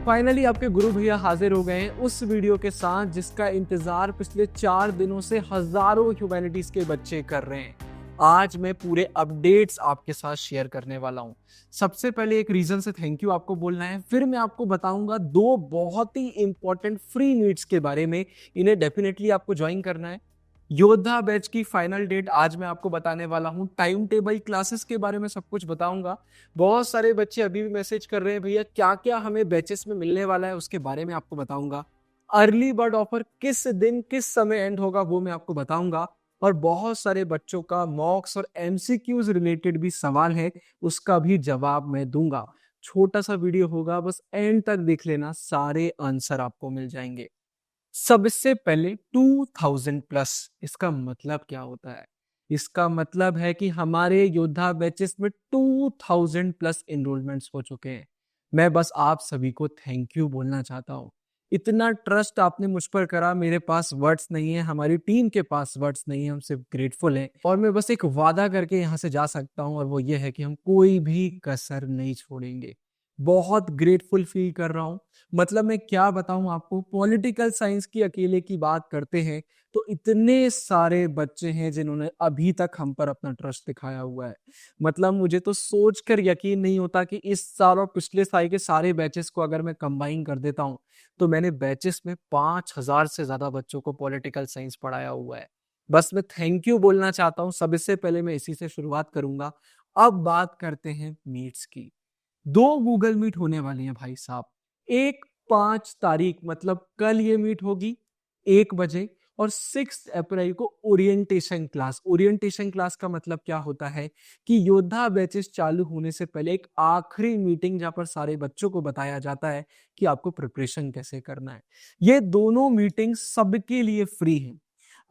Finally आपके गुरु भैया हाजिर हो गए हैं उस वीडियो के साथ जिसका इंतजार पिछले 4 दिनों से हजारों ह्यूमैनिटीज के बच्चे कर रहे हैं। आज मैं पूरे अपडेट्स आपके साथ शेयर करने वाला हूं। सबसे पहले एक रीजन से थैंक यू आपको बोलना है, फिर मैं आपको बताऊंगा 2 बहुत ही इंपॉर्टेंट फ्री नीड्स के बारे में। इन्हें डेफिनेटली आपको ज्वाइन करना है। योद्धा बैच की फाइनल डेट आज मैं आपको बताने वाला हूं। टाइम टेबल, क्लासेस के बारे में सब कुछ बताऊंगा। बहुत सारे बच्चे अभी भी मैसेज कर रहे हैं भैया क्या क्या हमें बैचेस में मिलने वाला है, उसके बारे में आपको बताऊंगा। अर्ली बर्ड ऑफर किस दिन किस समय एंड होगा वो मैं आपको बताऊंगा। और बहुत सारे बच्चों का मॉक्स और एमसीक्यूज रिलेटेड भी सवाल है, उसका भी जवाब मैं दूंगा। छोटा सा वीडियो होगा, बस एंड तक देख लेना, सारे आंसर आपको मिल जाएंगे। सबसे पहले 2000 प्लस, इसका मतलब क्या होता है? इसका मतलब है कि हमारे योद्धा बैचेस में 2000 प्लस एनरोलमेंट्स हो चुके हैं। मैं बस आप सभी को थैंक यू बोलना चाहता हूं। इतना ट्रस्ट आपने मुझ पर करा, मेरे पास वर्ड्स नहीं है, हमारी टीम के पास वर्ड्स नहीं है, हम सिर्फ ग्रेटफुल हैं। और मैं बस एक वादा करके यहां से जा सकता हूं, और वो ये है कि हम कोई भी कसर नहीं छोड़ेंगे। बहुत ग्रेटफुल फील कर रहा हूं। मतलब मैं क्या बताऊं आपको, पॉलिटिकल साइंस की अकेले की बात करते हैं तो इतने सारे बच्चे हैं जिन्होंने अभी तक हम पर अपना ट्रस्ट दिखाया हुआ है। मतलब मुझे तो सोचकर यकीन नहीं होता कि इस साल और पिछले साल के सारे बैचेस को अगर मैं कंबाइन कर देता हूं तो मैंने बैचेस में 5000 से ज्यादा बच्चों को पॉलिटिकल साइंस पढ़ाया हुआ है। बस मैं थैंक यू बोलना चाहता हूं। सबसे पहले मैं इसी से शुरुआत करूंगा। अब बात करते हैं मीट्स की। 2 गूगल मीट होने वाली हैं भाई साहब। एक 5 तारीख मतलब कल ये मीट होगी 1 बजे, और 6 अप्रैल को ओरिएंटेशन क्लास। ओरिएंटेशन क्लास का मतलब क्या होता है कि योद्धा बैचेस चालू होने से पहले एक आखिरी मीटिंग जहां पर सारे बच्चों को बताया जाता है कि आपको प्रिपरेशन कैसे करना है। ये दोनों मीटिंग सबके लिए फ्री हैं।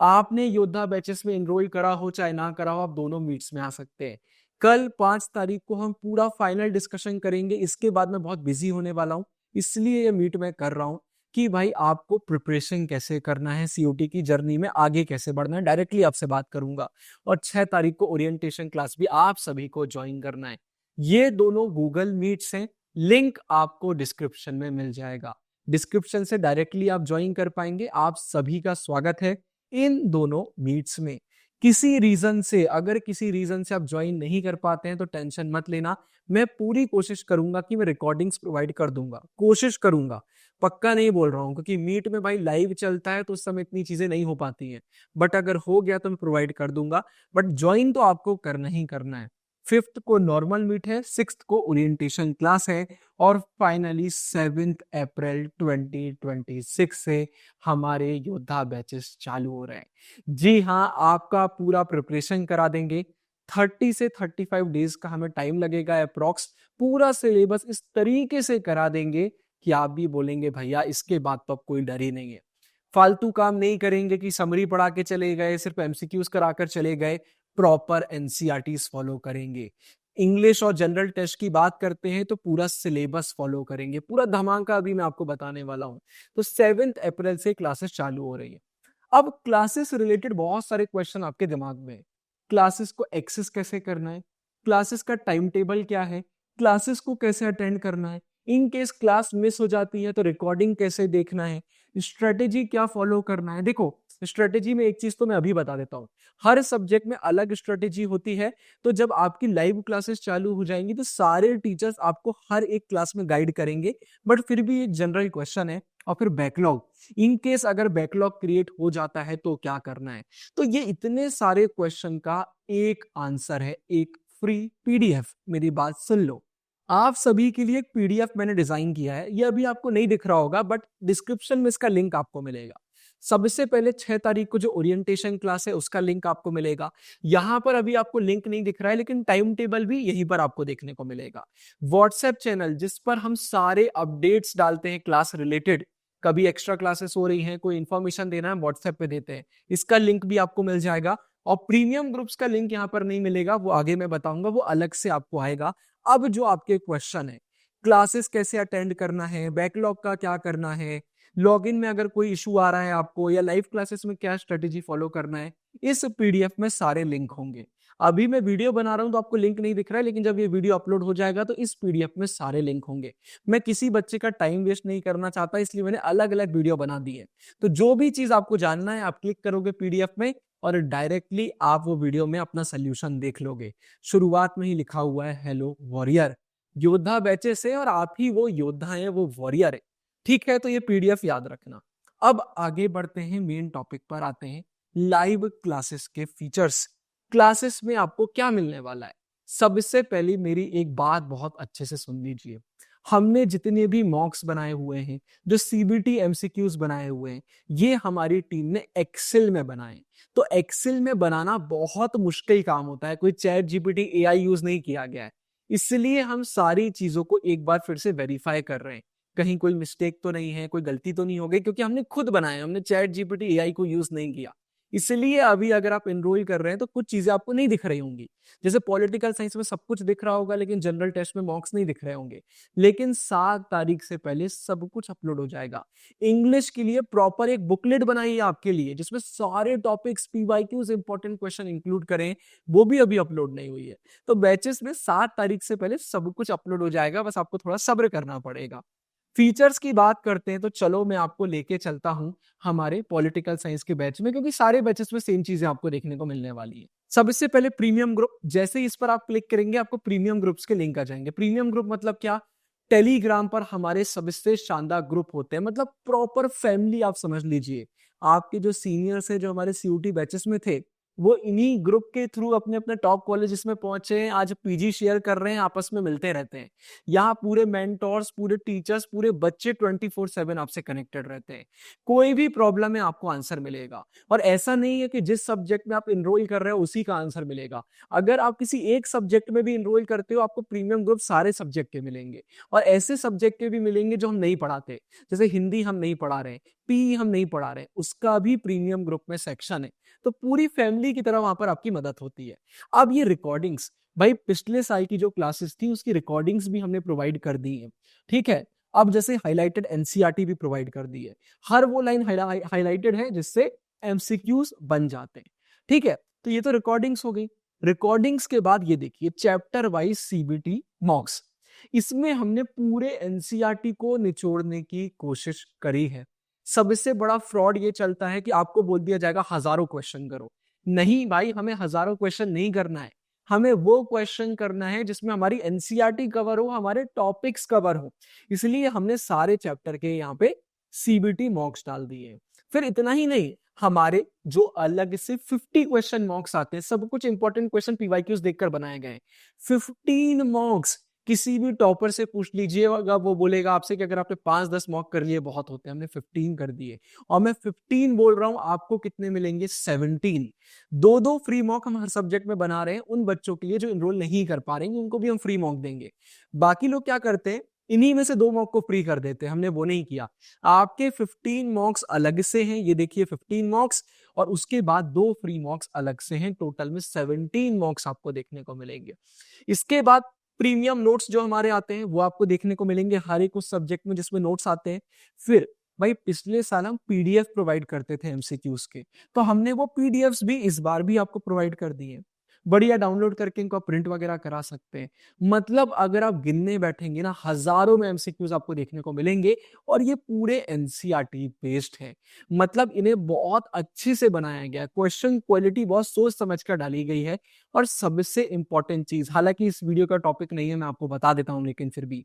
आपने योद्धा बैचेस में एनरोल करा हो चाहे ना करा हो, आप दोनों मीट्स में आ सकते हैं। कल 5 तारीख को हम पूरा फाइनल डिस्कशन करेंगे। इसके बाद मैं बहुत बिजी होने वाला हूं, इसलिए ये मीट मैं कर रहा हूं कि भाई आपको प्रिपरेशन कैसे करना है, सीओटी की जर्नी में आगे कैसे बढ़ना है, डायरेक्टली आपसे बात करूंगा। और 6 तारीख को ओरिएंटेशन क्लास भी आप सभी को ज्वाइन करना है। ये दोनों गूगल मीट्स हैं, लिंक आपको डिस्क्रिप्शन में मिल जाएगा। डिस्क्रिप्शन से डायरेक्टली आप ज्वाइन कर पाएंगे। आप सभी का स्वागत है इन दोनों मीट्स में। किसी रीजन से, अगर किसी रीजन से आप ज्वाइन नहीं कर पाते हैं तो टेंशन मत लेना। मैं पूरी कोशिश करूंगा कि मैं रिकॉर्डिंग्स प्रोवाइड कर दूंगा, कोशिश करूंगा, पक्का नहीं बोल रहा हूं, क्योंकि मीट में भाई लाइव चलता है तो उस समय इतनी चीजें नहीं हो पाती हैं। बट अगर हो गया तो मैं प्रोवाइड कर दूंगा। बट ज्वाइन तो आपको करना ही करना है। 5th को नॉर्मल मीट है, 6th को ओरिएंटेशन क्लास है, और फाइनली 7 अप्रैल 2026 से हमारे योद्धा बैचेस चालू हो रहे हैं। जी हाँ, आपका पूरा प्रिपरेशन करा देंगे। 30 से 35 डेज का हमें टाइम लगेगा अप्रॉक्स। पूरा सिलेबस इस तरीके से करा देंगे कि आप भी बोलेंगे भैया इसके बाद तो अब कोई डर ही नहीं है। फालतू काम नहीं करेंगे कि समरी पढ़ा के चले गए, सिर्फ एमसीक्यूज कराकर चले गए। प्रॉपर एनसीईआरटीज फॉलो करेंगे। इंग्लिश और जनरल टेस्ट की बात करते हैं तो पूरा सिलेबस फॉलो करेंगे। पूरा धमाका अभी मैं आपको बताने वाला हूं। तो 7 अप्रैल से क्लासेस चालू हो रही है। अब क्लासेस रिलेटेड बहुत सारे क्वेश्चन आपके दिमाग में है। क्लासेस को एक्सेस कैसे करना है, क्लासेस का टाइम टेबल क्या है, क्लासेस को कैसे अटेंड करना है, इन केस क्लास मिस हो जाती है तो रिकॉर्डिंग कैसे देखना है, स्ट्रेटेजी क्या फॉलो करना है। देखो, स्ट्रेटेजी में एक चीज तो मैं अभी बता देता हूँ, हर सब्जेक्ट में अलग स्ट्रेटेजी होती है। तो जब आपकी लाइव क्लासेस चालू हो जाएंगी तो सारे टीचर्स आपको हर एक क्लास में गाइड करेंगे। बट फिर भी एक जनरल क्वेश्चन है। और फिर बैकलॉग, इन केस अगर बैकलॉग क्रिएट हो जाता है तो क्या करना है। तो ये इतने सारे क्वेश्चन का एक आंसर है, एक फ्री पीडीएफ। मेरी बात सुन लो, आप सभी के लिए एक पीडीएफ मैंने डिजाइन किया है। ये अभी आपको नहीं दिख रहा होगा बट डिस्क्रिप्शन में इसका लिंक आपको मिलेगा। सबसे पहले 6 तारीख को जो ओरिएंटेशन क्लास है उसका लिंक आपको मिलेगा। यहां पर अभी आपको लिंक नहीं दिख रहा है लेकिन टाइम टेबल भी यहीं पर आपको देखने को मिलेगा। व्हाट्सएप चैनल जिस पर हम सारे अपडेट्स डालते हैं क्लास रिलेटेड, कभी एक्स्ट्रा क्लासेस हो रही हैं, कोई इंफॉर्मेशन देना है, व्हाट्सएप पे देते हैं, इसका लिंक भी आपको मिल जाएगा। और प्रीमियम ग्रुप्स का लिंक यहाँ पर नहीं मिलेगा, वो आगे मैं बताऊंगा, वो अलग से आपको आएगा। अब जो आपके क्वेश्चन है, क्लासेस कैसे अटेंड करना है, बैकलॉग का क्या करना है, लॉगिन में अगर कोई इशू आ रहा है आपको, या लाइव क्लासेस में क्या स्ट्रेटेजी फॉलो करना है, इस पीडीएफ में सारे लिंक होंगे। अभी मैं वीडियो बना रहा हूं तो आपको लिंक नहीं दिख रहा है, लेकिन जब ये वीडियो अपलोड हो जाएगा तो इस पीडीएफ में सारे लिंक होंगे। मैं किसी बच्चे का टाइम वेस्ट नहीं करना चाहता, इसलिए मैंने अलग अलग वीडियो बना दी है। तो जो भी चीज आपको जानना है आप क्लिक करोगे पीडीएफ में और डायरेक्टली आप वो वीडियो में अपना सोल्यूशन देख लोगे। शुरुआत में ही लिखा हुआ है हेलो वॉरियर, योद्धा बैचेस है और आप ही वो योद्धा हैं, वो वॉरियर है। ठीक है, तो ये पीडीएफ याद रखना। अब आगे बढ़ते हैं, मेन टॉपिक पर आते हैं, लाइव क्लासेस के फीचर्स। क्लासेस में आपको क्या मिलने वाला है? सबसे पहले मेरी एक बात बहुत अच्छे से सुन लीजिए। हमने जितने भी मॉक्स बनाए हुए हैं, जो सीबीटी एमसीक्यूज बनाए हुए हैं, ये हमारी टीम ने एक्सेल में बनाए। तो एक्सेल में बनाना बहुत मुश्किल काम होता है, कोई चैट जीपीटी एआई यूज नहीं किया गया है। इसलिए हम सारी चीजों को एक बार फिर से वेरीफाई कर रहे हैं, कहीं कोई मिस्टेक तो नहीं है, कोई गलती तो नहीं हो गई, क्योंकि हमने खुद बनाया, हमने चैट जीपीटी एआई को यूज नहीं किया। इसलिए अभी अगर आप एनरोल कर रहे हैं तो कुछ चीजें आपको नहीं दिख रही होंगी। जैसे पॉलिटिकल साइंस में सब कुछ दिख रहा होगा, लेकिन जनरल टेस्ट में मॉक्स नहीं दिख रहे होंगे। लेकिन 7 तारीख से पहले सब कुछ अपलोड हो जाएगा। इंग्लिश के लिए प्रॉपर एक बुकलेट बनाई है आपके लिए, जिसमें सारे topics, PYQs, important question include करें, वो भी अभी अपलोड नहीं हुई है। तो बैचेस में 7 तारीख से पहले सब कुछ अपलोड हो जाएगा, बस आपको थोड़ा सब्र करना पड़ेगा। फीचर्स की बात करते हैं तो चलो मैं आपको लेके चलता हूं हमारे पॉलिटिकल साइंस के बैच में, क्योंकि सारे बैचेस में सेम चीजें आपको देखने को मिलने वाली है। सबसे पहले प्रीमियम ग्रुप, जैसे ही इस पर आप क्लिक करेंगे आपको प्रीमियम ग्रुप्स के लिंक आ जाएंगे। प्रीमियम ग्रुप मतलब क्या? टेलीग्राम पर हमारे सबसे शानदार ग्रुप होते हैं, मतलब प्रॉपर फैमिली आप समझ लीजिए। आपके जो सीनियर्स है, जो हमारे सीयूटी बैचेस में थे, वो इन्हीं ग्रुप के थ्रू अपने अपने टॉप कॉलेजेस में पहुंचे हैं, आज पीजी शेयर कर रहे हैं, आपस में मिलते रहते हैं। यहाँ पूरे मेंटोर्स, पूरे टीचर्स, पूरे बच्चे 24/7 आपसे कनेक्टेड रहते हैं। कोई भी प्रॉब्लम है आपको आंसर मिलेगा। और ऐसा नहीं है कि जिस सब्जेक्ट में आप इनरोल कर रहे हो उसी का आंसर मिलेगा। अगर आप किसी एक सब्जेक्ट में भी इनरोल करते हो, आपको प्रीमियम ग्रुप सारे सब्जेक्ट के मिलेंगे। और ऐसे सब्जेक्ट के भी मिलेंगे जो हम नहीं पढ़ाते, जैसे हिंदी हम नहीं पढ़ा रहे, पी हम नहीं पढ़ा रहे, उसका भी प्रीमियम ग्रुप में सेक्शन है। तो पूरी फैमिली की तरह वहां पर आपकी मदद होती है। अब ये रिकॉर्डिंग्स, भाई पिछले साल की जो क्लासेस थी उसकी रिकॉर्डिंग्स भी हमने प्रोवाइड कर दी है। ठीक है, अब जैसे हाईलाइटेड एनसीईआरटी भी प्रोवाइड कर दी है। हर वो लाइन हाईलाइटेड है जिससे एमसीक्यूज बन जाते हैं। ठीक है, तो ये तो रिकॉर्डिंग्स हो गई। रिकॉर्डिंग्स के बाद ये देखिए चैप्टर वाइज सीबीटी मॉक्स। इसमें हमने पूरे एनसीईआरटी को निचोड़ने की कोशिश करी है। सबसे बड़ा फ्रॉड ये चलता है कि आपको बोल दिया जाएगा हजारों क्वेश्चन करो। नहीं भाई, हमें हजारों क्वेश्चन नहीं करना है। हमें वो क्वेश्चन करना है जिसमें हमारी एनसीईआरटी कवर हो, हमारे टॉपिक्स कवर हो। इसलिए हमने सारे चैप्टर के यहाँ पे सीबीटी मॉक्स डाल दिए। फिर इतना ही नहीं, हमारे जो अलग से 50 क्वेश्चन मॉक्स आते हैं, सब कुछ इंपॉर्टेंट क्वेश्चन पीवाईक्यूज देखकर बनाए गए। 15 मॉक्स, किसी भी टॉपर से पूछ लीजिएगा, वो बोलेगा आपसे कि अगर आपने 5-10 मॉक कर लिए बहुत होते हैं, हमने 15 कर दिए। और मैं 15 बोल रहा हूं, आपको कितने मिलेंगे? 17। 2-2 फ्री मॉक हम हर सब्जेक्ट में बना रहे हैं उन बच्चों के लिए जो इनरोल नहीं कर पा रहे हैं, उनको भी हम फ्री मॉक देंगे। बाकी लोग क्या करते हैं, इन्हीं में से 2 मॉक को फ्री कर देते हैं। हमने वो नहीं किया। आपके 15 मॉक्स अलग से हैं, ये देखिए 15 मॉक्स, और उसके बाद 2 फ्री मॉक्स अलग से हैं। टोटल में 17 मॉक्स आपको देखने को मिलेंगे। इसके बाद प्रीमियम नोट्स जो हमारे आते हैं वो आपको देखने को मिलेंगे हर एक उस सब्जेक्ट में जिसमें नोट्स आते हैं। फिर भाई पिछले साल हम पीडीएफ प्रोवाइड करते थे एमसीक्यूज के, तो हमने वो पीडीएफ्स भी इस बार भी आपको प्रोवाइड कर दिए। बढ़िया, डाउनलोड करके इनको प्रिंट वगैरह करा सकते हैं। मतलब अगर आप गिनने बैठेंगे ना, हजारों में एमसीक्यूज आपको देखने को मिलेंगे। और ये पूरे एनसीईआरटी बेस्ड है, मतलब इन्हें बहुत अच्छे से बनाया गया है। क्वेश्चन क्वालिटी बहुत सोच समझ कर डाली गई है। और सबसे इंपॉर्टेंट चीज, हालांकि इस वीडियो का टॉपिक नहीं है, मैं आपको बता देता हूं, लेकिन फिर भी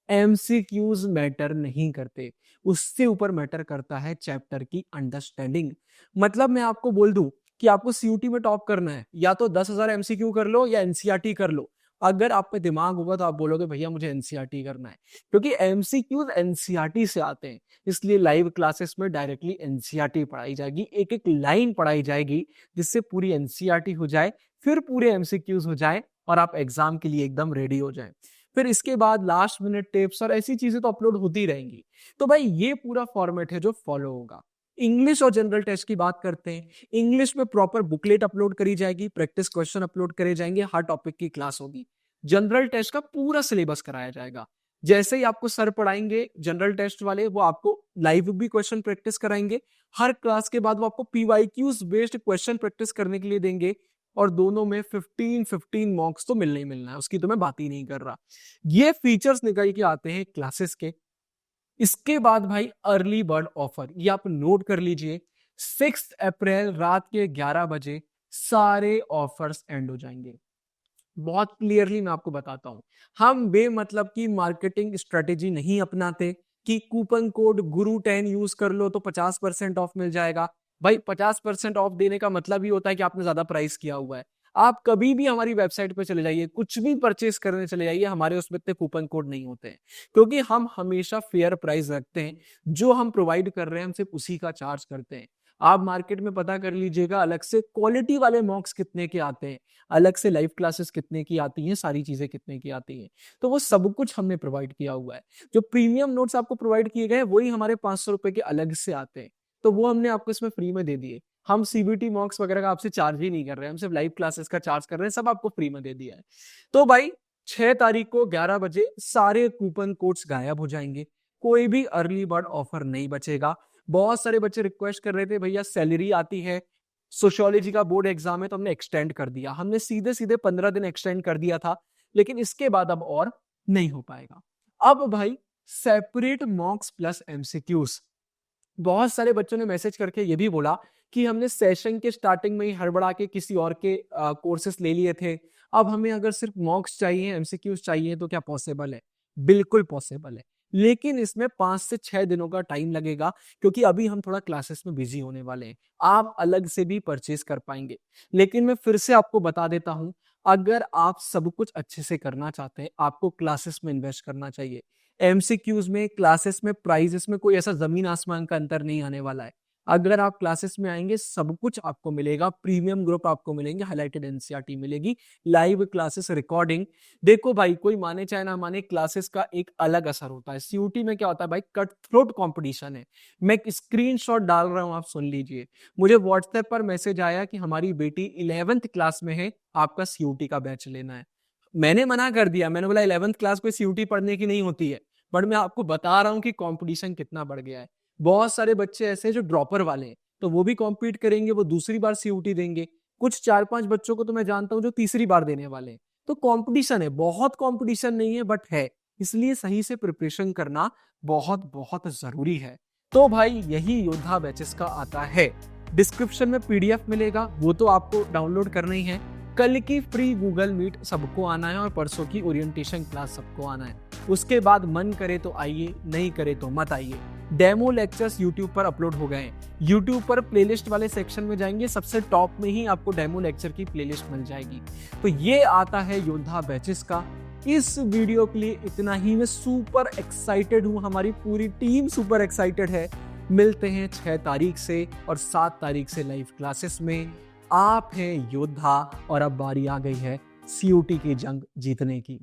एमसीक्यूज मैटर नहीं करते। उससे ऊपर मैटर करता है चैप्टर की अंडरस्टैंडिंग। मतलब मैं आपको बोल दूं कि आपको सीयूटी में टॉप करना है, या तो 10,000 एमसीक्यू कर लो या एनसीईआरटी कर लो। अगर आप में दिमाग होगा तो आप बोलोगे भैया मुझे एनसीईआरटी करना है, क्योंकि एमसीक्यूज एनसीईआरटी से आते हैं। इसलिए लाइव क्लासेस में डायरेक्टली एनसीईआरटी पढ़ाई जाएगी, एक एक लाइन पढ़ाई जाएगी, जिससे पूरी एनसीईआरटी हो जाए, फिर पूरे एमसीक्यूज हो जाए और आप एग्जाम के लिए एकदम रेडी हो जाए। फिर इसके बाद लास्ट मिनट टिप्स और ऐसी चीजें तो अपलोड होती रहेंगी। तो भाई ये पूरा फॉर्मेट है जो फॉलो होगा। इंग्लिश और जनरल टेस्ट की बात करते हैं। इंग्लिश में प्रॉपर बुकलेट अपलोड करी जाएगी, प्रैक्टिस क्वेश्चन अपलोड करे जाएंगे, हर टॉपिक की क्लास होगी। जनरल टेस्ट का पूरा सिलेबस कराया जाएगा। जैसे ही आपको सर पढ़ाएंगे जनरल टेस्ट वाले, वो आपको लाइव भी क्वेश्चन प्रैक्टिस कराएंगे। हर क्लास के बाद वो आपको पीवाईक्यूज बेस्ड क्वेश्चन प्रैक्टिस करने के लिए देंगे। और दोनों में 15 मॉक्स तो मिलना ही मिलना है, उसकी तो मैं बात ही नहीं कर रहा। ये फीचर्स निकल के आते हैं क्लासेस के। इसके बाद भाई अर्ली बर्ड ऑफर, ये आप नोट कर लीजिए, 6 अप्रैल रात के 11 बजे सारे ऑफर्स एंड हो जाएंगे। बहुत क्लियरली मैं आपको बताता हूं, हम बेमतलब की मार्केटिंग स्ट्रेटेजी नहीं अपनाते कि कूपन कोड गुरु 10 यूज कर लो तो 50% ऑफ मिल जाएगा। भाई 50% ऑफ देने का मतलब ही होता है कि आपने ज्यादा प्राइस किया हुआ है। आप कभी भी हमारी वेबसाइट पे चले जाइए, कुछ भी परचेस करने चले जाइए, हमारे उसमें इतने कूपन कोड नहीं होते हैं, क्योंकि हम हमेशा फेयर प्राइस रखते हैं। जो हम प्रोवाइड कर रहे हैं हम सिर्फ उसी का चार्ज करते हैं। आप मार्केट में पता कर लीजिएगा अलग से क्वालिटी वाले मॉक्स कितने के आते हैं, अलग से लाइव क्लासेस कितने की आती हैं, सारी चीजें कितने की आती हैं, तो वो सब कुछ हमने प्रोवाइड किया हुआ है। जो प्रीमियम नोट्स आपको प्रोवाइड किए गए वही हमारे 500 रुपए के अलग से आते हैं, तो वो हमने आपको इसमें फ्री में दे दिए। हम सीबीटी मॉक्स वगैरह का आपसे चार्ज ही नहीं कर रहे हैं, हम सिर्फ लाइव क्लासेस का चार्ज कर रहे हैं, सब आपको फ्री में दे दिया है। तो भाई 6 तारीख को 11 बजे सारे कूपन कोड्स गायब हो जाएंगे, कोई भी अर्ली बर्ड ऑफर नहीं बचेगा। बहुत सारे बच्चे रिक्वेस्ट कर रहे थे भैया सैलरी आती है, सोशियोलॉजी का बोर्ड एग्जाम है, तो हमने एक्सटेंड कर दिया, हमने सीधे सीधे 15 दिन एक्सटेंड कर दिया था, लेकिन इसके बाद अब और नहीं हो पाएगा। अब भाई सेपरेट मॉक्स प्लस एमसीक्यूज, बहुत सारे बच्चों ने मैसेज करके ये भी बोला कि हमने सेशन के स्टार्टिंग में ही हड़बड़ा के किसी और के कोर्सेस ले लिए थे, अब हमें अगर सिर्फ मॉक्स चाहिए, एमसीक्यूज चाहिए, तो क्या पॉसिबल है? बिल्कुल पॉसिबल है, लेकिन इसमें 5 से 6 दिनों का टाइम लगेगा, क्योंकि अभी हम थोड़ा क्लासेस में बिजी होने वाले हैं। आप अलग से भी परचेज कर पाएंगे, लेकिन मैं फिर से आपको बता देता हूं, अगर आप सब कुछ अच्छे से करना चाहते हैं आपको क्लासेस में इन्वेस्ट करना चाहिए। एमसीक्यूज में, क्लासेस में, प्राइजेस में कोई ऐसा जमीन आसमान का अंतर नहीं आने वाला है। अगर आप क्लासेस में आएंगे सब कुछ आपको मिलेगा, प्रीमियम ग्रुप आपको मिलेंगे, हाईलाइटेड एनसीईआरटी मिलेगी, लाइव क्लासेस रिकॉर्डिंग। देखो भाई कोई माने चाहे ना माने, क्लासेस का एक अलग असर होता है। सीयूटी में क्या होता है भाई, कट थ्रोट कंपटीशन है। मैं एक स्क्रीनशॉट डाल रहा हूं, आप सुन लीजिए। मुझे व्हाट्सएप पर मैसेज आया कि हमारी बेटी 11th क्लास में है, आपका सीयूटी का बैच लेना है। मैंने मना कर दिया, मैंने बोला 11th क्लास कोई सीयूटी पढ़ने की नहीं होती है, बट मैं आपको बता रहा हूं कि कंपटीशन कितना बढ़ गया है। बहुत सारे बच्चे ऐसे हैं जो ड्रॉपर वाले हैं, तो वो भी कॉम्पीट करेंगे, वो दूसरी बार सीयूटी देंगे। कुछ 4-5 बच्चों को तो मैं जानता हूं जो तीसरी बार देने वाले हैं। तो कंपटीशन है, बहुत कंपटीशन नहीं है बट है, इसलिए सही से प्रिपरेशन करना बहुत बहुत जरूरी है। तो भाई यही योद्धा बैचेस का आता है। डिस्क्रिप्शन में पीडीएफ मिलेगा, वो तो आपको डाउनलोड करना ही है। कल की फ्री गूगल मीट सबको आना है और परसों की ओरिएंटेशन क्लास सबको आना है। उसके बाद मन करे तो आइए, नहीं करे तो मत आइए। डेमो लेक्चर्स यूट्यूब पर अपलोड हो गए हैं। यूट्यूब पर प्लेलिस्ट वाले सेक्शन में जाएंगे, सबसे टॉप में ही आपको डेमो लेक्चर की प्लेलिस्ट मिल जाएगी। तो ये आता है योद्धा बैचेस का। इस वीडियो के लिए इतना ही। मैं सुपर एक्साइटेड हूं, हमारी पूरी टीम सुपर एक्साइटेड है। मिलते हैं 6 तारीख से और 7 तारीख से लाइव क्लासेस में। आप हैं योद्धा और अब बारी आ गई है सीयूटी की जंग जीतने की।